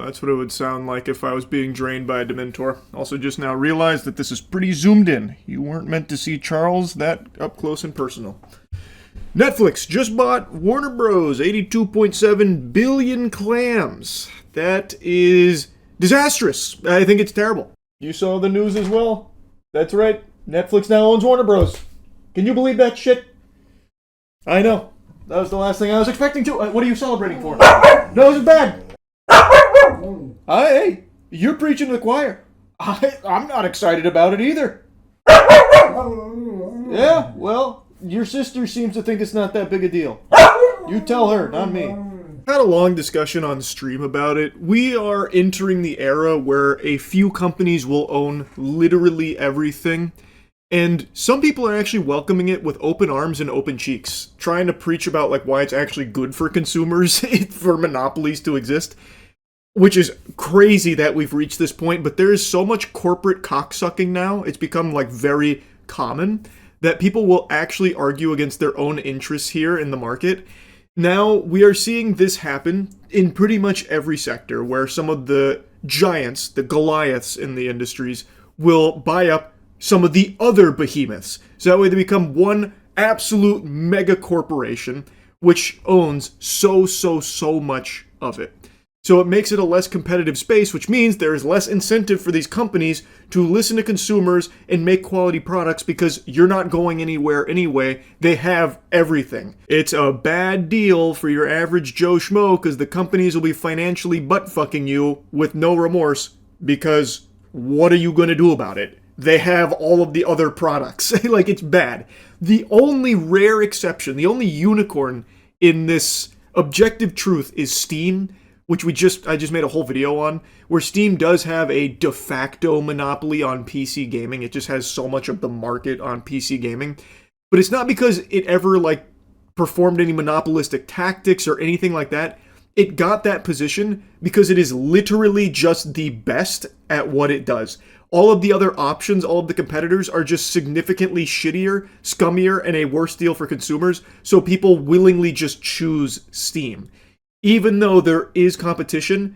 That's what it would sound like if I was being drained by a Dementor. Also just now realized that this is pretty zoomed in. You weren't meant to see Charles that up close and personal. Netflix just bought Warner Bros. 82.7 billion clams. That is disastrous. I think it's terrible. You saw the news as well? That's right. Netflix now owns Warner Bros. Can you believe that shit? I know. That was the last thing I was expecting to. What are you celebrating for? No, this is bad. Hey, you're preaching to the choir. I'm not excited about it either. Yeah, well, your sister seems to think it's not that big a deal. You tell her, not me. Had a long discussion on stream about it. We are entering the era where a few companies will own literally everything. And some people are actually welcoming it with open arms and open cheeks, trying to preach about like why it's actually good for consumers for monopolies to exist, which is crazy that we've reached this point. But there is so much corporate cocksucking now, it's become like very common, that people will actually argue against their own interests here in the market. Now we are seeing this happen in pretty much every sector, where some of the giants, the Goliaths in the industries, will buy up some of the other behemoths. So that way they become one absolute mega corporation, which owns so much of it. So it makes it a less competitive space, which means there is less incentive for these companies to listen to consumers and make quality products because you're not going anywhere anyway. They have everything. It's a bad deal for your average Joe Schmo because the companies will be financially butt-fucking you with no remorse because what are you going to do about it? They have all of the other products. Like, it's bad. The only rare exception, the only unicorn in this objective truth is Steam, which I just made a whole video on, where Steam does have a de facto monopoly on PC gaming. It just has so much of the market on PC gaming. But it's not because it ever, like, performed any monopolistic tactics or anything like that. It got that position because it is literally just the best at what it does. All of the other options, all of the competitors are just significantly shittier, scummier, and a worse deal for consumers, so people willingly just choose Steam. Even though there is competition,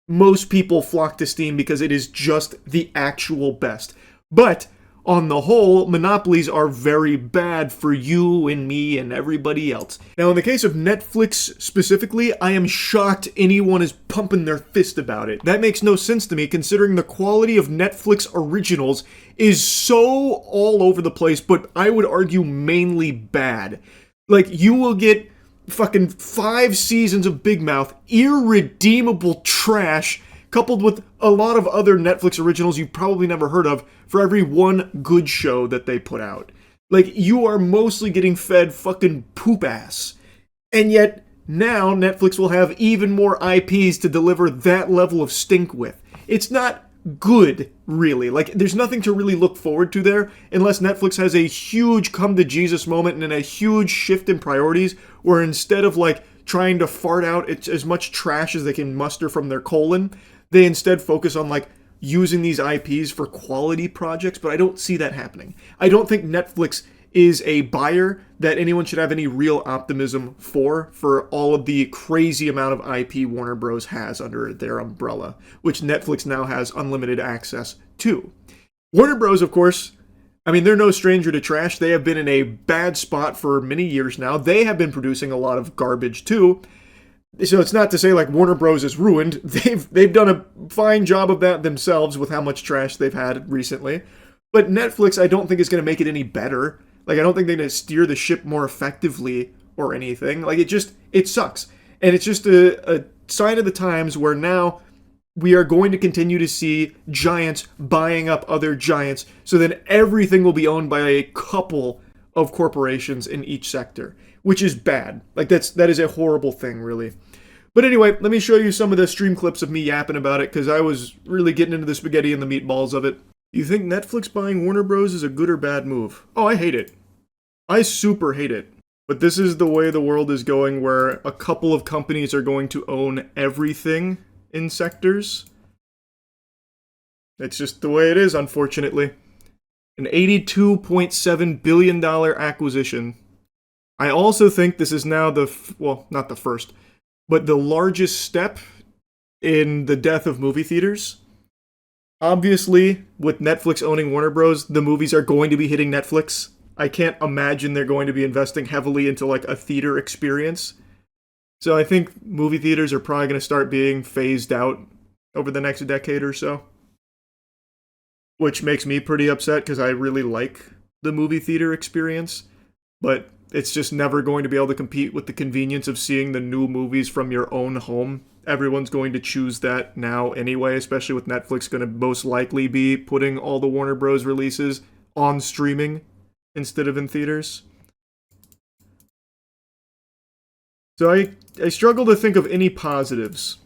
most people flock to Steam because it is just the actual best. But on the whole, monopolies are very bad for you and me and everybody else. Now, in the case of Netflix specifically, I am shocked anyone is pumping their fist about it. That makes no sense to me, considering the quality of Netflix originals is so all over the place, but I would argue mainly bad. Like, you will get fucking 5 seasons of Big Mouth, irredeemable trash, coupled with a lot of other Netflix originals you've probably never heard of for every one good show that they put out. Like, you are mostly getting fed fucking poop ass. And yet, now Netflix will have even more IPs to deliver that level of stink with. It's not good, really. Like, there's nothing to really look forward to there unless Netflix has a huge come-to-Jesus moment and a huge shift in priorities where instead of, like, trying to fart out as much trash as they can muster from their colon, they instead focus on, like, using these IPs for quality projects, but I don't see that happening. I don't think Netflix is a buyer that anyone should have any real optimism for all of the crazy amount of IP Warner Bros. Has under their umbrella, which Netflix now has unlimited access to. Warner Bros., of course, I mean, they're no stranger to trash. They have been in a bad spot for many years now. They have been producing a lot of garbage, too. So it's not to say like Warner Bros. Is ruined. They've done a fine job of that themselves with how much trash they've had recently. But Netflix, I don't think is going to make it any better. Like, I don't think they're going to steer the ship more effectively or anything. Like, it sucks. And it's just a sign of the times where now we are going to continue to see giants buying up other giants, so then everything will be owned by a couple of corporations in each sector, which is bad. Like, that is a horrible thing, really. But anyway, let me show you some of the stream clips of me yapping about it, because I was really getting into the spaghetti and the meatballs of it. You think Netflix buying Warner Bros. Is a good or bad move? Oh, I hate it. I super hate it. But this is the way the world is going, where a couple of companies are going to own everything in sectors. It's just the way it is, unfortunately. An $82.7 billion acquisition. I also think this is now well, not the first, but the largest step in the death of movie theaters. Obviously, with Netflix owning Warner Bros., the movies are going to be hitting Netflix. I can't imagine they're going to be investing heavily into like a theater experience. So I think movie theaters are probably going to start being phased out over the next decade or so. Which makes me pretty upset because I really like the movie theater experience. But it's just never going to be able to compete with the convenience of seeing the new movies from your own home. Everyone's going to choose that now anyway, especially with Netflix going to most likely be putting all the Warner Bros. Releases on streaming instead of in theaters. So I struggle to think of any positives.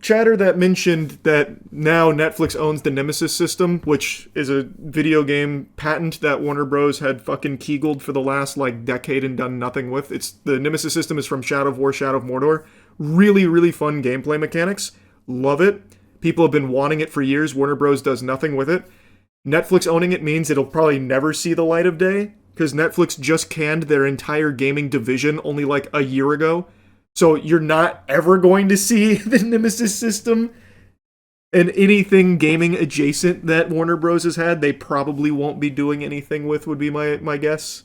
Chatter that mentioned that now Netflix owns the Nemesis system, which is a video game patent that Warner Bros. Had fucking kegeled for the last like decade and done nothing with. The Nemesis system is from Shadow of War, Shadow of Mordor. Really, really fun gameplay mechanics. Love it. People have been wanting it for years. Warner Bros. Does nothing with it. Netflix owning it means it'll probably never see the light of day, because Netflix just canned their entire gaming division only like a year ago. So you're not ever going to see the Nemesis system and anything gaming adjacent that Warner Bros. Has had, they probably won't be doing anything with, would be my guess.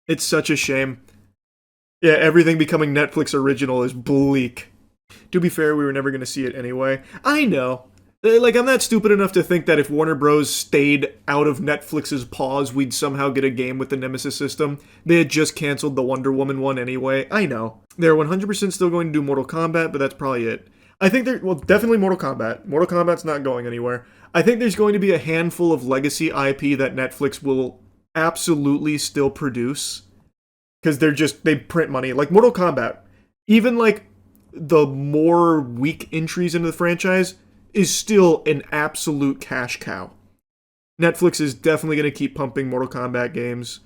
It's such a shame. Yeah, everything becoming Netflix original is bleak. To be fair, we were never going to see it anyway. I know. Like, I'm not stupid enough to think that if Warner Bros. Stayed out of Netflix's paws, we'd somehow get a game with the Nemesis system. They had just canceled the Wonder Woman one anyway. I know. They're 100% still going to do Mortal Kombat, but that's probably it. I think definitely Mortal Kombat. Mortal Kombat's not going anywhere. I think there's going to be a handful of legacy IP that Netflix will absolutely still produce. Because they print money. Like Mortal Kombat. Even like the more weak entries into the franchise is still an absolute cash cow. Netflix is definitely going to keep pumping Mortal Kombat games.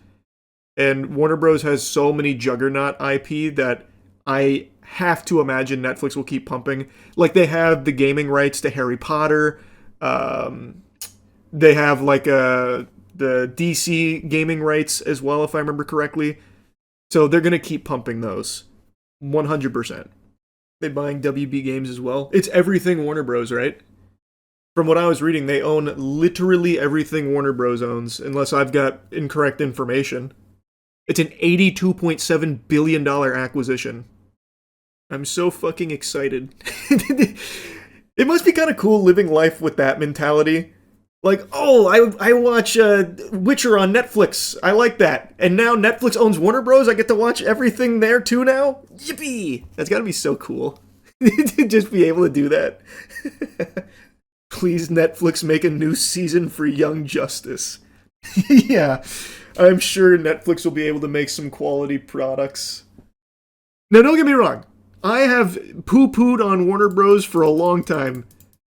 And Warner Bros. Has so many juggernaut IP that I have to imagine Netflix will keep pumping. Like, they have the gaming rights to Harry Potter. They have, like, the DC gaming rights as well, if I remember correctly. So they're going to keep pumping those. 100%. They're buying WB Games as well. It's everything Warner Bros., right? From what I was reading, they own literally everything Warner Bros. Owns, unless I've got incorrect information. It's an $82.7 billion acquisition. I'm so fucking excited. It must be kind of cool living life with that mentality. Like, oh, I watch Witcher on Netflix. I like that. And now Netflix owns Warner Bros. I get to watch everything there too now? Yippee! That's gotta be so cool. To just be able to do that. Please, Netflix, make a new season for Young Justice. Yeah, I'm sure Netflix will be able to make some quality products. Now, don't get me wrong. I have poo-pooed on Warner Bros. For a long time.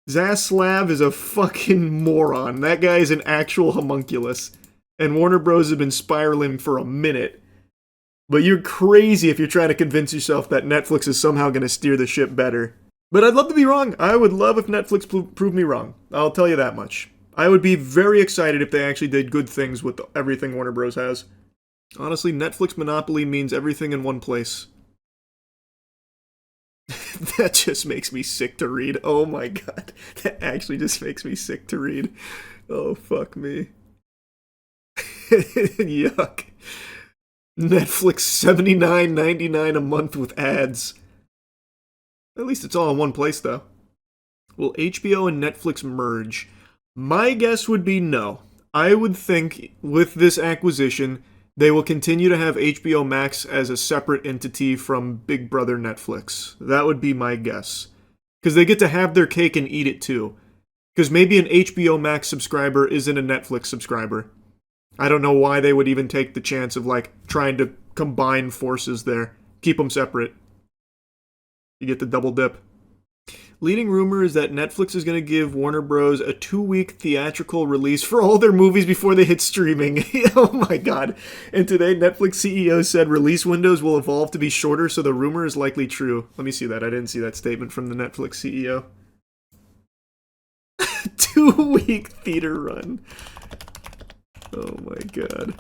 Zaslav is a fucking moron. That guy is an actual homunculus. And Warner Bros. Have been spiraling for a minute. But you're crazy if you're trying to convince yourself that Netflix is somehow going to steer the ship better. But I'd love to be wrong. I would love if Netflix proved me wrong. I'll tell you that much. I would be very excited if they actually did good things with everything Warner Bros. Has. Honestly, Netflix monopoly means everything in one place. That just makes me sick to read. Oh my god. That actually just makes me sick to read. Oh, fuck me. Yuck. Netflix $79.99 a month with ads. At least it's all in one place, though. Will HBO and Netflix merge? My guess would be no. I would think with this acquisition, they will continue to have HBO Max as a separate entity from Big Brother Netflix. That would be my guess. Because they get to have their cake and eat it too. Because maybe an HBO Max subscriber isn't a Netflix subscriber. I don't know why they would even take the chance of, like, trying to combine forces there. Keep them separate. You get the double dip. Leading rumor is that Netflix is going to give Warner Bros. A 2-week theatrical release for all their movies before they hit streaming. Oh my god. And today, Netflix CEO said release windows will evolve to be shorter, so the rumor is likely true. Let me see that. I didn't see that statement from the Netflix CEO. 2-week theater run. Oh my god.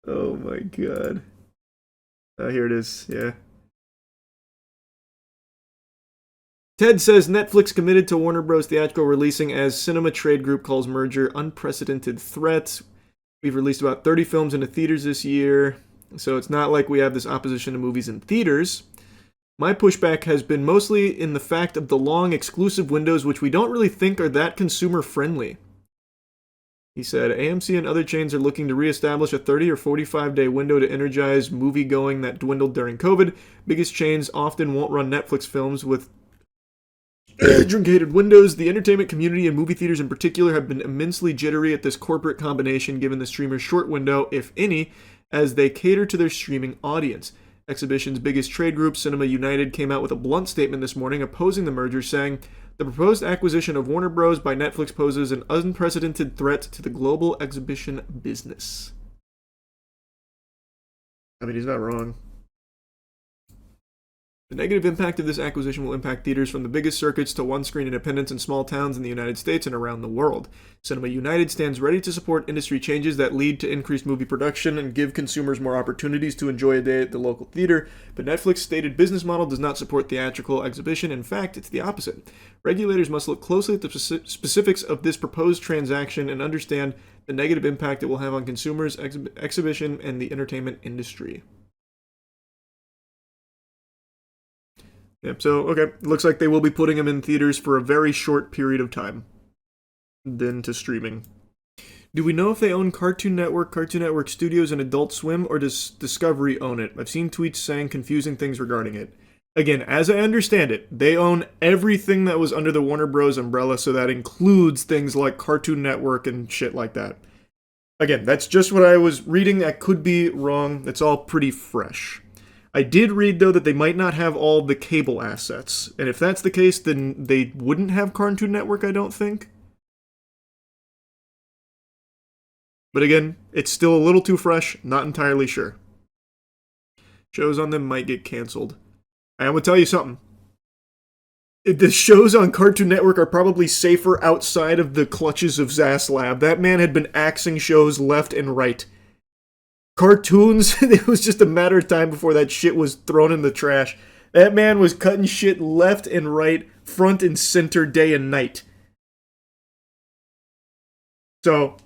Oh my god. Oh, here it is. Yeah. Ted says Netflix committed to Warner Bros. Theatrical releasing as Cinema Trade Group calls merger unprecedented threat. We've released about 30 films into theaters this year, so it's not like we have this opposition to movies in theaters. My pushback has been mostly in the fact of the long exclusive windows, which we don't really think are that consumer friendly. He said, AMC and other chains are looking to reestablish a 30 or 45-day window to energize movie-going that dwindled during COVID. Biggest chains often won't run Netflix films with truncated windows. The entertainment community and movie theaters in particular have been immensely jittery at this corporate combination given the streamer's short window, if any, as they cater to their streaming audience. Exhibition's biggest trade group, Cinema United, came out with a blunt statement this morning opposing the merger, saying, the proposed acquisition of Warner Bros. By Netflix poses an unprecedented threat to the global exhibition business. I mean, he's not wrong. The negative impact of this acquisition will impact theaters from the biggest circuits to one-screen independents in small towns in the United States and around the world. Cinema United stands ready to support industry changes that lead to increased movie production and give consumers more opportunities to enjoy a day at the local theater, but Netflix's stated business model does not support theatrical exhibition. In fact, it's the opposite. Regulators must look closely at the specifics of this proposed transaction and understand the negative impact it will have on consumers, exhibition, and the entertainment industry. Yep, so, okay, looks like they will be putting them in theaters for a very short period of time. Then to streaming. Do we know if they own Cartoon Network Studios, and Adult Swim, or does Discovery own it? I've seen tweets saying confusing things regarding it. Again, as I understand it, they own everything that was under the Warner Bros. Umbrella, so that includes things like Cartoon Network and shit like that. Again, that's just what I was reading. I could be wrong. It's all pretty fresh. I did read, though, that they might not have all the cable assets. And if that's the case, then they wouldn't have Cartoon Network, I don't think. But again, it's still a little too fresh, not entirely sure. Shows on them might get canceled. I'm going to tell you something. The shows on Cartoon Network are probably safer outside of the clutches of Zaslav. That man had been axing shows left and right. Cartoons, it was just a matter of time before that shit was thrown in the trash. That man was cutting shit left and right, front and center, day and night. So,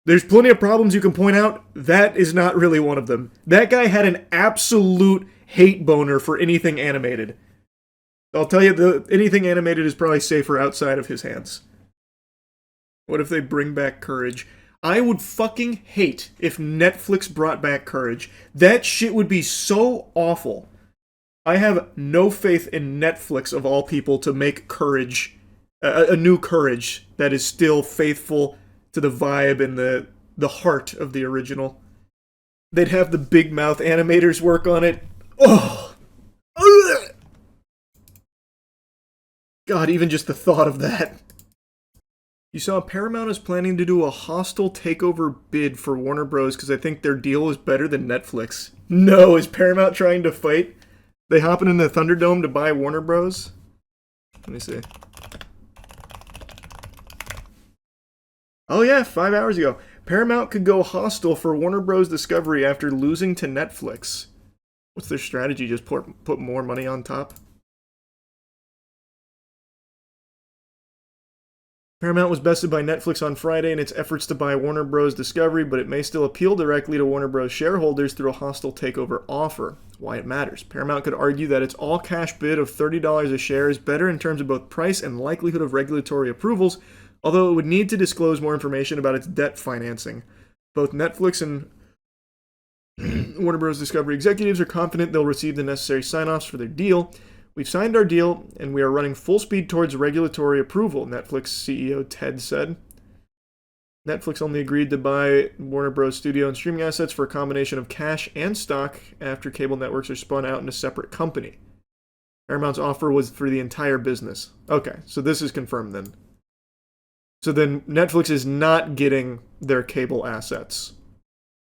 there's plenty of problems you can point out. That is not really one of them. That guy had an absolute hate boner for anything animated. I'll tell you, anything animated is probably safer outside of his hands. What if they bring back Courage? I would fucking hate if Netflix brought back Courage. That shit would be so awful. I have no faith in Netflix, of all people, to make Courage, a new Courage that is still faithful to the vibe and the heart of the original. They'd have the big mouth animators work on it. Oh! God, even just the thought of that. You saw Paramount is planning to do a hostile takeover bid for Warner Bros. Because I think their deal is better than Netflix. No, is Paramount trying to fight? They hopping in the Thunderdome to buy Warner Bros.? Let me see. Oh yeah, 5 hours ago. Paramount could go hostile for Warner Bros. Discovery after losing to Netflix. What's their strategy? Just put more money on top? Paramount was bested by Netflix on Friday in its efforts to buy Warner Bros. Discovery, but it may still appeal directly to Warner Bros. Shareholders through a hostile takeover offer. Why it matters. Paramount could argue that its all-cash bid of $30 a share is better in terms of both price and likelihood of regulatory approvals, although it would need to disclose more information about its debt financing. Both Netflix and Warner Bros. Discovery executives are confident they'll receive the necessary sign-offs for their deal. We've signed our deal, and we are running full speed towards regulatory approval, Netflix CEO Ted said. Netflix only agreed to buy Warner Bros. Studio and streaming assets for a combination of cash and stock after cable networks are spun out in a separate company. Paramount's offer was for the entire business. Okay, so this is confirmed then. So then Netflix is not getting their cable assets.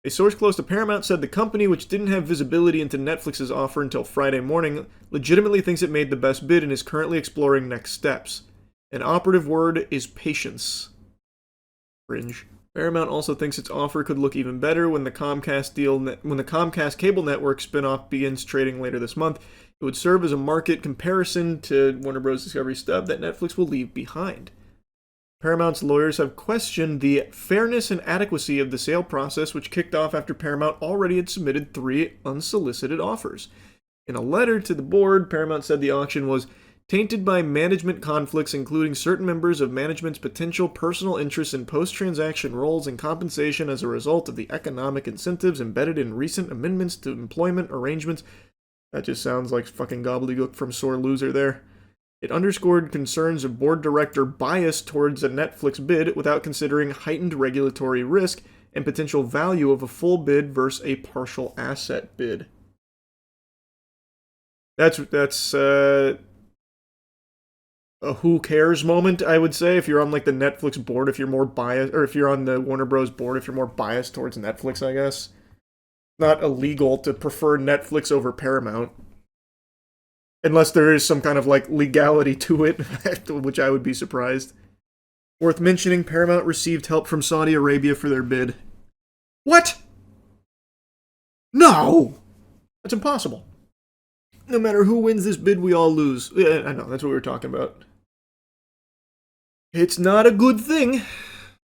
A source close to Paramount said the company, which didn't have visibility into Netflix's offer until Friday morning, legitimately thinks it made the best bid and is currently exploring next steps. An operative word is patience. Cringe. Paramount also thinks its offer could look even better when the Comcast cable network spinoff begins trading later this month. It would serve as a market comparison to Warner Bros. Discovery stub that Netflix will leave behind. Paramount's lawyers have questioned the fairness and adequacy of the sale process, which kicked off after Paramount already had submitted 3 unsolicited offers. In a letter to the board, Paramount said the auction was tainted by management conflicts, including certain members of management's potential personal interests in post-transaction roles and compensation as a result of the economic incentives embedded in recent amendments to employment arrangements. That just sounds like fucking gobbledygook from Sore Loser there. It underscored concerns of board director bias towards a Netflix bid without considering heightened regulatory risk and potential value of a full bid versus a partial asset bid. That's a who cares moment, I would say, if you're on like the Netflix board, if you're more biased, or if you're on the Warner Bros. Board, if you're more biased towards Netflix, I guess. Not illegal to prefer Netflix over Paramount. Unless there is some kind of like legality to it, which I would be surprised. Worth mentioning, Paramount received help from Saudi Arabia for their bid. What? No! That's impossible. No matter who wins this bid, we all lose. Yeah, I know, that's what we were talking about. It's not a good thing.